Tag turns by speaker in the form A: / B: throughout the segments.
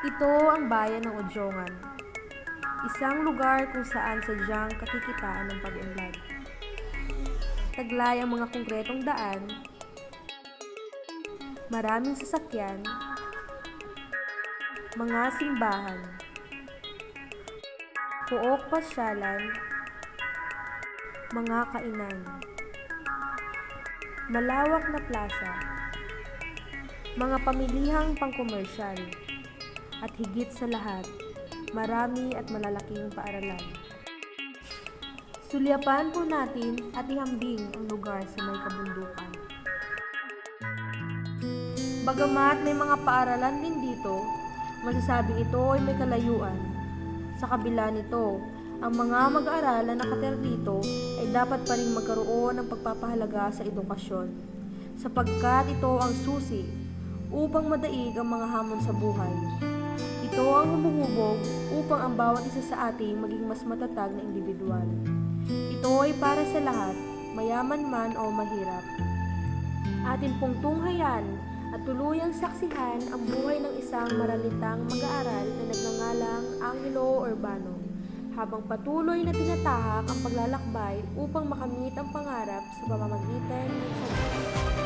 A: Ito ang bayan ng Odjongan, isang lugar kung saan sadyang kakikitaan ng pag-unlad. Taglay ang mga konkretong daan, maraming sasakyan, mga simbahan, pook pasyalan, mga kainan, malawak na plaza, mga pamilihang pangkomersyal, at higit sa lahat, marami at malalaking paaralan. Sulyapan po natin at ihambing ang lugar sa may kabundukan. Bagamat may mga paaralan din dito, masasabing ito ay may kalayuan. Sa kabila nito, ang mga mag-aaral na nakatira dito ay dapat pa rin magkaroon ng pagpapahalaga sa edukasyon, sapagkat ito ang susi upang madaig ang mga hamon sa buhay. Ito ang humuhubog upang ang bawat isa sa ating maging mas matatag na individual. Ito ay para sa lahat, mayaman man o mahirap. Atin pong tunghayan at tuluyang saksihan ang buhay ng isang maralitang mag-aaral na nagngangalang Angelo Urbano, habang patuloy na tinatahak ang paglalakbay upang makamit ang pangarap sa pamamagitan ng salita.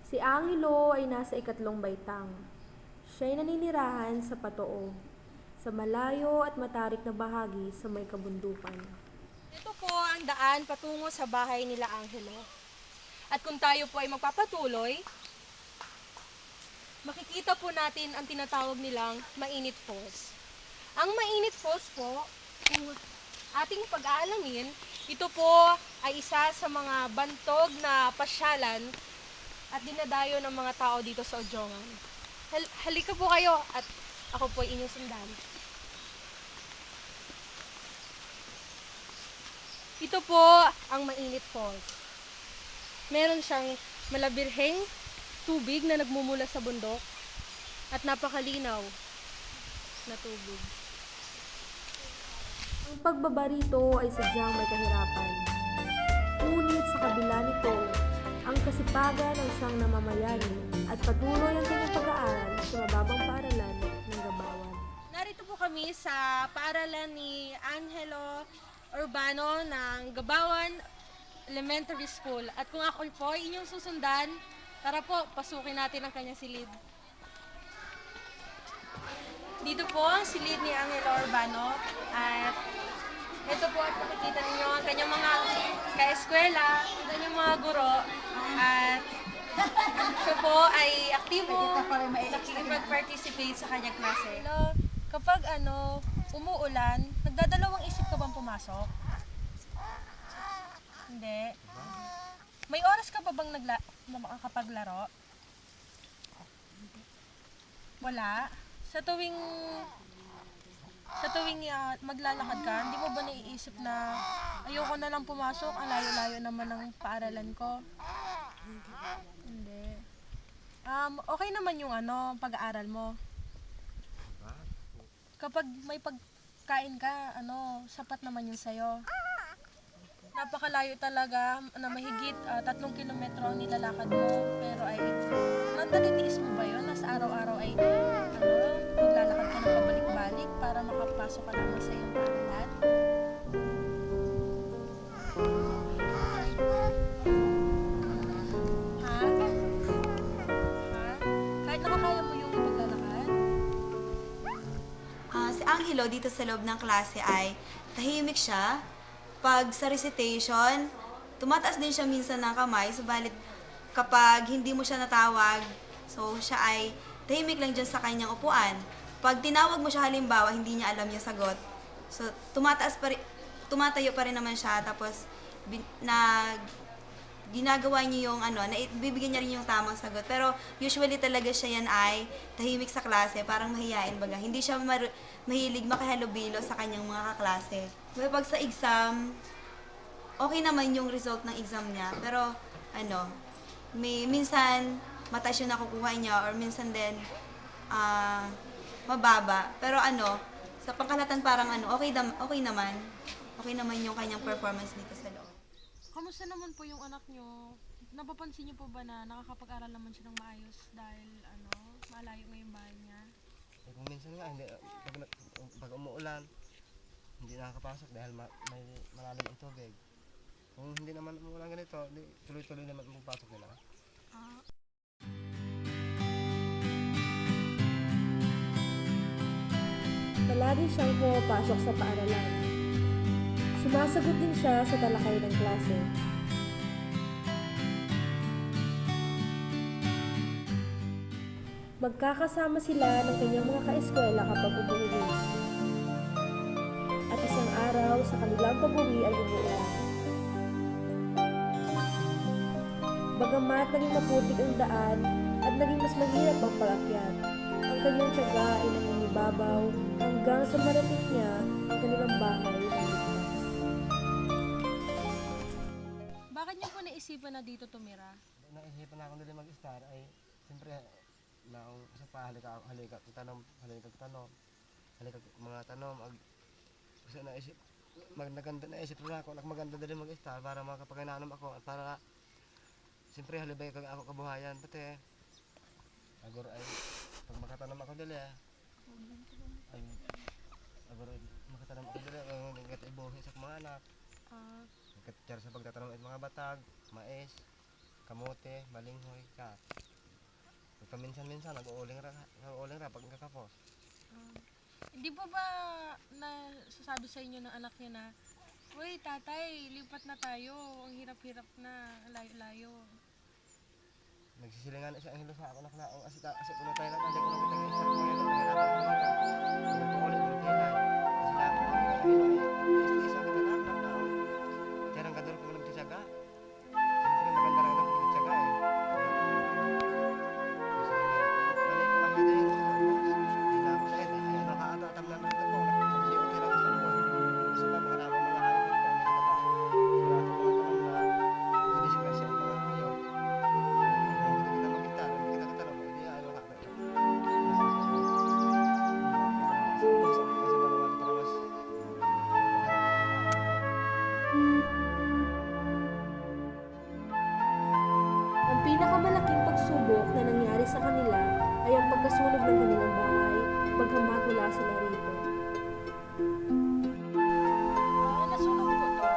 A: Si Angelo ay nasa ikatlong baitang. Siya'y naninirahan sa Patoo, sa malayo at matarik na bahagi sa may kabundukan.
B: Ito po ang daan patungo sa bahay nila Angelo. At kung tayo po ay magpapatuloy, makikita po natin ang tinatawag nilang Mainit Falls. Ang Mainit Falls po, kung ating pag-aalamin, ito po ay isa sa mga bantog na pasyalan at dinadayo ng mga tao dito sa Odjongan. Halika po kayo at ako po ay inyong sundan. Ito po ang Mainit Falls. Meron siyang malabirheng tubig na nagmumula sa bundok at napakalinaw na tubig.
A: Ang pagbaba rito ay sadyang may kahirapan. Ngunit sa kabila nito, ang kasipagan ng siyang namamayani at patuloy ang kanyang pag-aaral sa mababang paaralan ng Gabawan.
B: Narito po kami sa paaralan ni Angelo Urbano ng Gabawan Elementary School. At kung ako po ay inyong susundan, tara po, pasukin natin ang kanyang silid. Dito po ang silid ni Angelo Urbano at ito po at makikita ninyo ang kanyang mga ka-eskwela, ang kanyang mga guro at siya po ay aktibo nakikipag-participate sa kanyang klase. Kapag umuulan, nagdadalawang isip ka bang pumasok? Hindi. May oras ka ba bang makapaglaro? Wala. Sa tuwing maglalakad ka, hindi mo ba naiisip na ayoko na lang pumasok, ang layo-layo naman ng paaralan ko? Hindi. Okay naman yung pag-aaral mo. Kapag may pagkain ka, sapat naman yun sa'yo. Napakalayo talaga na mahigit 3 kilometro ang nilalakad mo, pero ay natitiis mo ba yun? Nas araw-araw ay maglalakad ka na pabalik-balik para makapasok ka naman sa iyong paaralan? Ha? Kahit nakakaya mo yung maglalakad?
C: Si Angelo dito sa loob ng klase ay tahimik siya. Pag sa recitation, tumataas din siya minsan ng kamay, subalit kapag hindi mo siya natawag, so siya ay tahimik lang dyan sa kanyang upuan. Pag tinawag mo siya halimbawa, hindi niya alam yung sagot. So, tumatayo pa rin naman siya, tapos ginagawa niya yung bibigyan niya rin yung tamang sagot. Pero usually talaga siya yan ay tahimik sa klase, parang mahiyain baga. Hindi siya mahilig makihalubilo sa kanyang mga kaklase. Well, pag sa exam, okay naman yung result ng exam niya. Pero minsan mataas yung nakukuha niya or minsan din mababa. Pero sa pangkalahatan parang okay naman. Okay naman yung kanyang performance dito sa loob.
A: Kamusta naman po yung anak nyo? Napapansin niyo po ba na nakakapag-aral naman siya ng maayos dahil malayo ngayong bahay niya?
D: Kung minsan nga, hindi, pag umuulan, hindi nakakapasok dahil may malalim ang tubig. Kung hindi naman umuulan ganito, tuloy-tuloy naman ang pagpasok nila.
A: Palagi siyang pumapasok sa paaralan. Sumasagot din siya sa talakay ng klase. Magkakasama sila ng kanyang mga kaeskwela kapag umuwi. At isang araw sa kanilang pag-uwi ay umuulan. Bagamat naging maputik ang daan at naging mas mahirap ang pag-akyat, ang kanyang tiyaga ay nangingibabaw hanggang sa marating niya ang kanilang bahay na ligtas. Bakit niyo po naisipan na dito tumira?
D: Naisipan na akong dili mag-star ay siyempre naong isa pa halika mga tanom kasi naisip naisip na ako maganda dili mag-star para makapagananom ako at para siyempre halibay kag ako kabuhayan pati agor ay pag makatanom ako dili ay agor makatanom ako dili ang ibuhi sa mga anak katjar sa pagtatanom at mga batag mais kamote balinghoy ka minsan nag-uuling ra pag kakapos.
A: Hindi po ba nasasabi sa inyo ng anak niya na, "Uy, tatay, lipat na tayo. Ang hirap-hirap na, layo-layo."
D: Nagsisilingan na siya ang hilo sa ako na asit ko na tayo lang kasi kung nakita isa ko ngayon nahirapan ko kita. Nagpuulit ng tinay. Kasi na ako isa kita na jarang kador ko nagtitiyaga. Siyempre maganda lang ang pagtitiyaga eh.
A: Ang pinakamalaking pagsubok na nangyari sa kanila ay ang pagkasunog ng kanilang bahay, bagamat wala sila rito. Nasunog po to?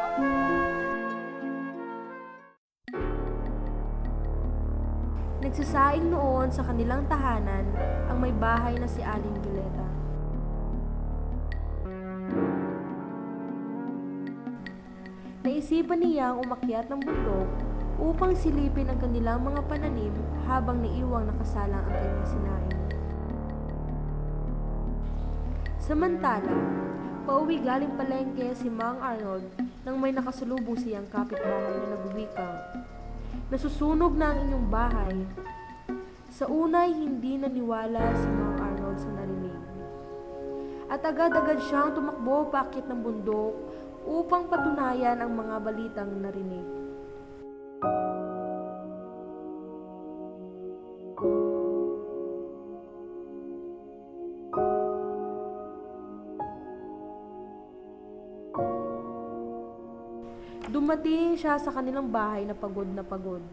A: Nagsasaing noon sa kanilang tahanan ang may bahay na si Aling Violeta. Naisipan niyang umakyat ng bundok upang silipin ang kanilang mga pananim habang naiwang nakasalang ang kanyang sinaing. Samantala, pauwi galing palengke si Mang Arnold nang may nakasalubong siyang kapitbahay na nagwikang, "Nasusunog na ang inyong bahay." Sa unay, hindi naniwala si Mang Arnold sa narinig. At agad-agad siyang tumakbo paakyat ng bundok upang patunayan ang mga balitang narinig. Dumating siya sa kanilang bahay na pagod na pagod.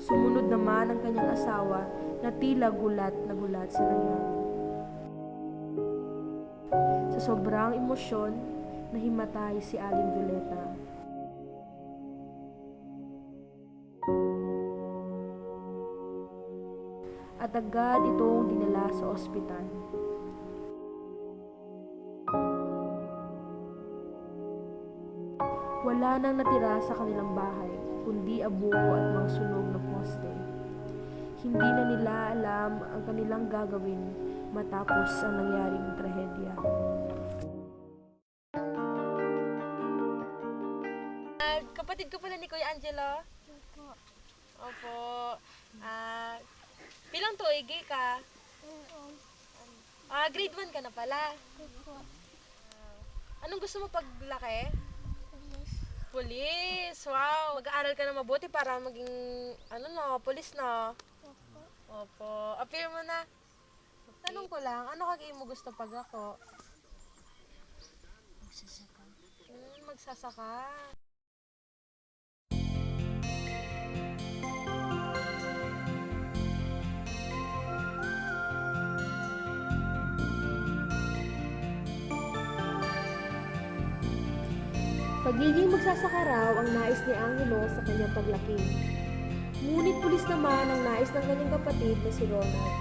A: Sumunod naman ang kanyang asawa na tila gulat na gulat sa nangyari. Sa sobrang emosyon, nahimatay si Aling Violeta. At agad itong dinala sa ospital. Wala nang natira sa kanilang bahay, kundi abo at mga sunog na poste. Hindi na nila alam ang kanilang gagawin matapos ang nangyaring trahedya.
B: Kapatid ko pala ni Kuya Angelo? Opo. Pilang tuig ka? Grade 1 ka na pala. Anong gusto mo paglaki? Police. Wow. Mag-aaral ka na mabuti para maging, police na. Opo. Appear mo na. Tanong ko lang, ano kagaya mo gusto pag ako? Magsasaka. Magsasaka.
A: Pagiging magsasaka raw ang nais ni Angelo sa kanyang paglaki. Ngunit pulis naman ang nais ng kanyang kapatid na si Ronald.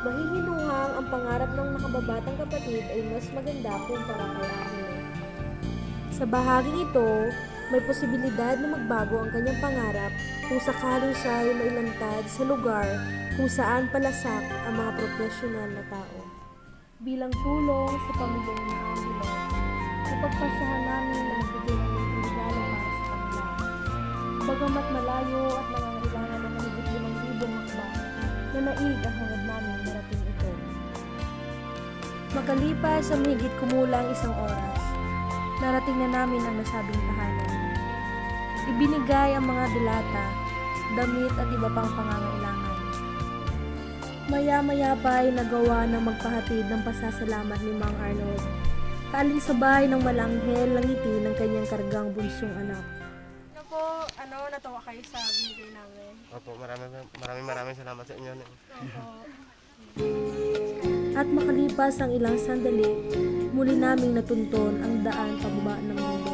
A: Mahihinuhang ang pangarap ng nakababatang kapatid ay mas maganda kumpara kay Angelo. Sa bahaging ito, may posibilidad na magbago ang kanyang pangarap kung sakaling siya ay mailantad sa lugar kung saan palasak ang mga profesional na tao. Bilang tulong sa pamilya ni Angelo, napagpasyahan namin na magbigay ng regalo para sa kanila. Bagamat malayo at nangangailangan ng mahigit 5,000 hakbang, na naig ang hangad namin marating ito. Makalipas ang mahigit kumulang 1 oras, narating na namin ang nasabing tahanan. Ibinigay ang mga dilata, damit at iba pang pangangailangan. Maya-maya pa ay nagawa ng magpahatid ng pasasalamat ni Mang Arnold. Kaalinsabay ng malanghel ng ngiti ng kanyang kargang bunsong anak.
B: Natawa kayo sa binigay namin.
D: Opo, maraming salamat sa inyo.
B: Opo.
A: At makalipas ang ilang sandali, muli naming natunton ang daan pababa ng mundo.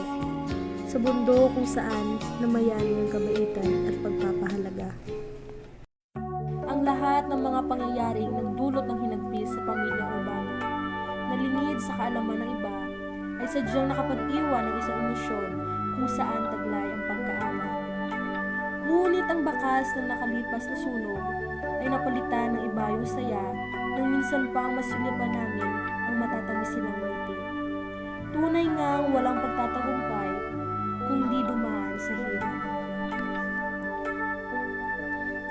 A: Sa bundok kung saan namayani ang kabaitan at pagpapahalaga. Ang lahat ng mga pangyayaring nagdulot ng hinagpis sa pamilyang Urbano, nalingid sa kaalaman ng iba, ay sadyang nakapag-iwan ng isang emosyon kung saan taglay ang pagkaawa. Ngunit ang bakas ng nakalipas na sunog ay napalitan ng iba yung saya nang minsan pang masulipan namin ang matatamis silang ngiti. Tunay ngang walang pagtatagumpay kung di dumaan sa hirap.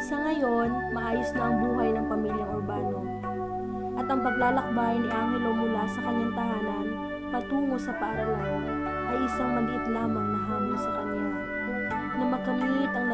A: Sa ngayon, maayos na ang buhay ng pamilyang Urbano at ang paglalakbay ni Angelo mula sa kanyang tahanan patungo sa paaralan ay isang maliit lamang na hamon sa kanya na makamit ang